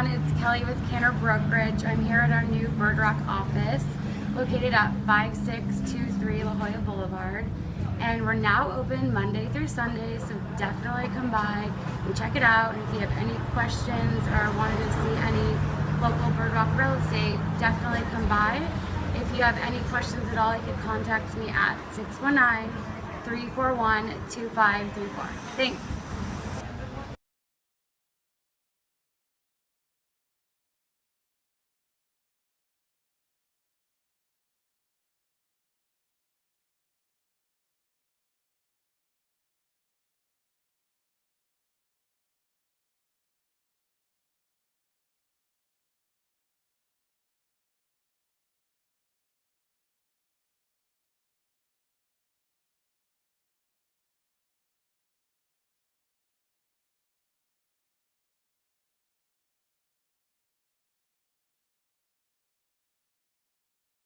everyone, it's Kelly with Canter Brokerage. I'm here at our new Bird Rock office located at 5623 La Jolla Boulevard, and we're now open Monday through Sunday, so definitely come by and check it out. And if you have any questions or wanted to see any local Bird Rock real estate, definitely come by. If you have any questions at all, you can contact me at 619-341-2534. Thanks.